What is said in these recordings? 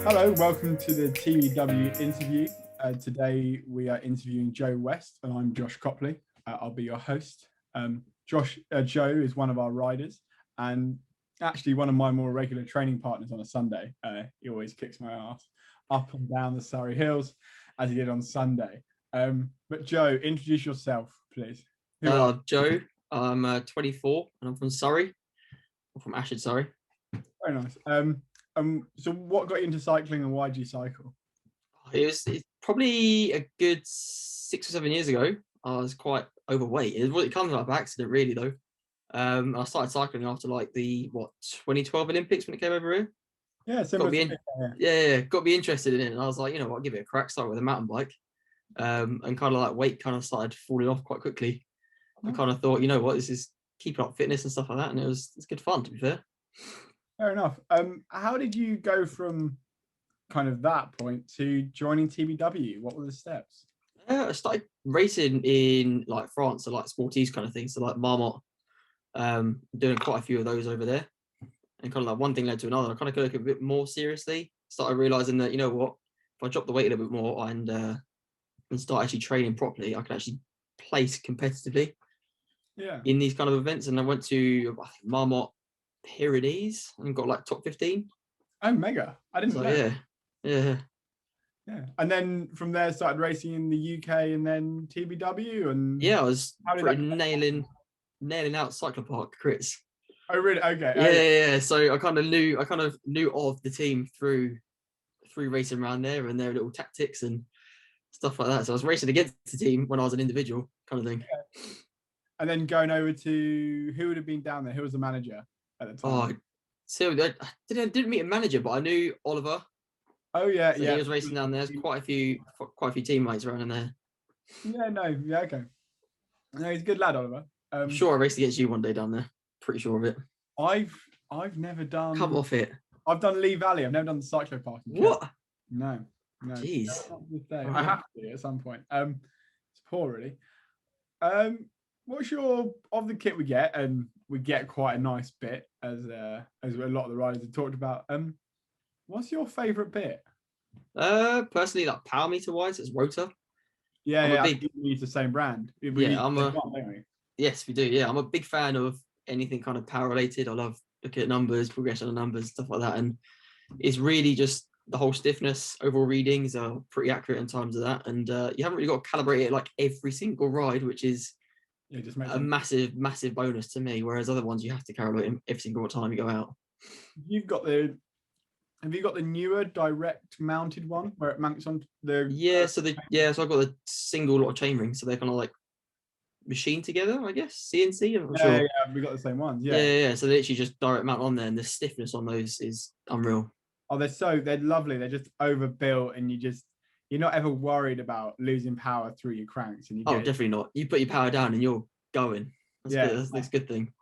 Hello, welcome to the TBW interview. Today we are interviewing Joe West, and I'm Josh Copley. I'll be your host. Joe is one of our riders, and actually one of my more regular training partners on a Sunday. He always kicks my ass up and down the Surrey Hills, as he did on Sunday. But Joe, introduce yourself, please. Joe, I'm 24 and I'm from Surrey. I'm from Ashford, Surrey. Very nice. So what got you into cycling and why do you cycle? It's probably a good 6 or 7 years ago. I was quite overweight. It comes out by accident, really, though. I started cycling after like the 2012 Olympics when it came over here. Yeah, similar. Got to be interested in it, and I was like, you know what, I'll give it a crack. Start with a mountain bike, and kind of like weight kind of started falling off quite quickly. I kind of thought, you know what, this is keeping up fitness and stuff like that, and it's good fun, to be fair. Fair enough. How did you go from kind of that point to joining TBW? What were the steps? I started racing in like France, so like sporties kind of things, so like Marmot, doing quite a few of those over there, and kind of like one thing led to another. I kind of took it a bit more seriously. Started realizing that, you know what, if I drop the weight a little bit more and start actually training properly, I can actually place competitively. Yeah. In these kind of events, and I went to Marmot Pyrenees and got like top 15. Oh, mega! I didn't know. Yeah. And then from there, started racing in the UK, and then TBW. And I was pretty nailing out cyclopark crits. Oh, really? Okay. Yeah. So I kind of knew of the team through racing around there and their little tactics and stuff like that. So I was racing against the team when I was an individual kind of thing. Okay. And then going over to, who would have been down there? Who was the manager at the time? So I didn't meet a manager, but I knew Oliver. Oh yeah, so he was racing down there. There's quite a few teammates around in there. Okay. No, he's a good lad, Oliver. I'm sure I raced against you one day down there. Pretty sure of it. I've never done. Come off it. I've done Lee Valley. I've never done the cyclopark. What? No. Jeez. I have to at some point. It's poor, really. What's your of the kit we get, and we get quite a nice bit as a lot of the riders have talked about. What's your favourite bit? Personally, like power meter wise, it's Rotor. We use the same brand. Yes, we do. Yeah, I'm a big fan of anything kind of power related. I love looking at numbers, progression of numbers, stuff like that, and it's really just the whole stiffness. Overall readings are pretty accurate in terms of that, and you haven't really got to calibrate it like every single ride, which is just a massive bonus to me. Whereas other ones you have to calibrate them every single time you go out. Have you got the newer direct mounted one where it mounts on the? So I've got the single lot of chain rings, so they're kind of like machined together, I guess. CNC. I'm not sure. Yeah, we got the same ones. Yeah. So they literally just direct mount on there, and the stiffness on those is unreal. Oh, they're lovely. They're just overbuilt, and you're not ever worried about losing power through your cranks. And definitely not. You put your power down and you're going. That's a good thing.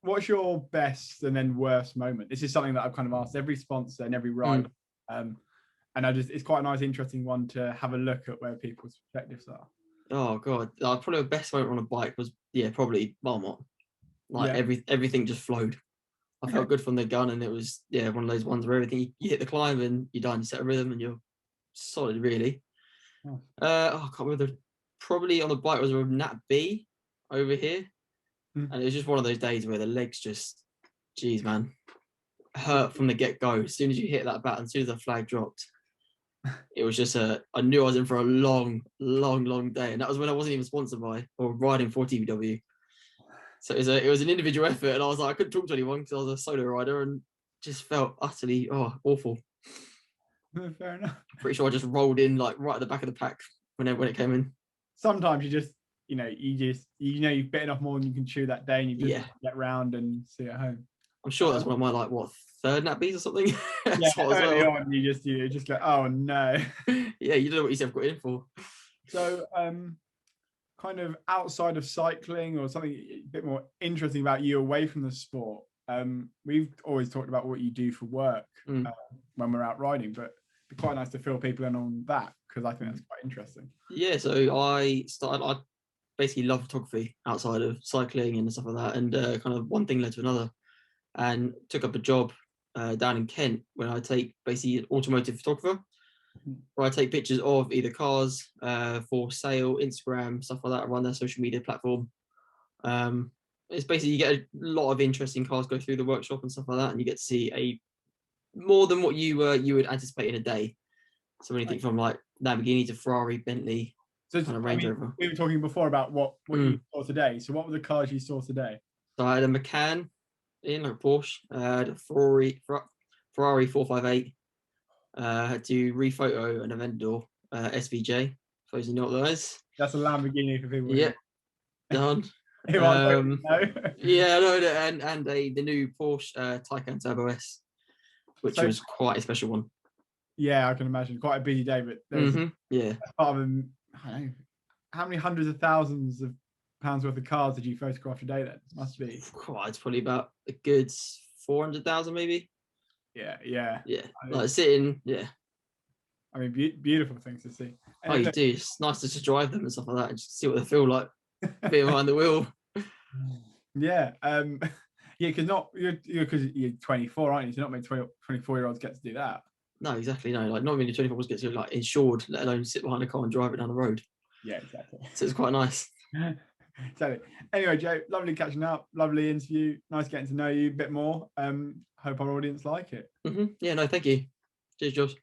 What's your best and then worst moment? This is something that I've kind of asked every sponsor and every ride. And it's quite a nice, interesting one to have a look at where people's perspectives are. Oh God, probably the best moment on a bike was probably Marmot. Everything just flowed. I felt good from the gun, and it was one of those ones where everything you hit the climb and you're done, you set a rhythm and you're solid, really. I can't remember. Probably on the bike was a Nat B over here, and it was just one of those days where the legs just, geez, man, hurt from the get go. As soon as you hit that baton, as soon as the flag dropped, it was just I knew I was in for a long day, and that was when I wasn't even sponsored by or riding for TBW. So it was an individual effort, and I was like, I couldn't talk to anyone because I was a solo rider, and just felt utterly awful. Fair enough. Pretty sure I just rolled in like right at the back of the pack when it came in. Sometimes you just you've bitten off more than you can chew that day, and you just get round and see at home. I'm sure that's one of my third nappies or something. Early on, you just go, oh no. Yeah, you don't know what yourself got in for. So kind of outside of cycling, or something a bit more interesting about you away from the sport, we've always talked about what you do for work when we're out riding, but it'd be quite nice to fill people in on that, because I think that's quite interesting. Yeah, so I basically love photography outside of cycling and stuff like that, and kind of one thing led to another, and took up a job down in Kent, when I take basically an automotive photographer, where I take pictures of either cars for sale, Instagram, stuff like that. I run their social media platform. It's basically you get a lot of interesting cars go through the workshop and stuff like that, and you get to see more than what you would anticipate in a day. So anything from like Lamborghini to Ferrari, Bentley, So kind of Range Rover. we were talking before about what you saw today. So what were the cars you saw today? So I had a Macan in like a Porsche. I had a Ferrari 458. Had to rephoto an Aventador SVJ. Suppose you know what that is. That's a Lamborghini for people. Yep, done. Who I don't know. Yeah, I know that, and the new Porsche Taycan Turbo S, which was quite a special one. Yeah, I can imagine. Quite a busy day, but there's part of them. I don't know, how many hundreds of thousands of pounds worth of cars did you photograph today? Then must be. It's probably about a good 400,000, maybe. Yeah. Like sitting. Yeah. I mean, beautiful things to see. Oh, you do. It's nice to just drive them and stuff like that, and just see what they feel like. Being behind the wheel. Yeah. Because you're 24, aren't you? So not many 24-year-olds get to do that. No, exactly. No, like not many 24-year-olds get to like insured, let alone sit behind a car and drive it down the road. Yeah, exactly. So it's quite nice. Exactly. Anyway, Joe, lovely catching up, lovely interview, nice getting to know you a bit more. Hope our audience like it. Yeah, no, thank you. Cheers, Josh.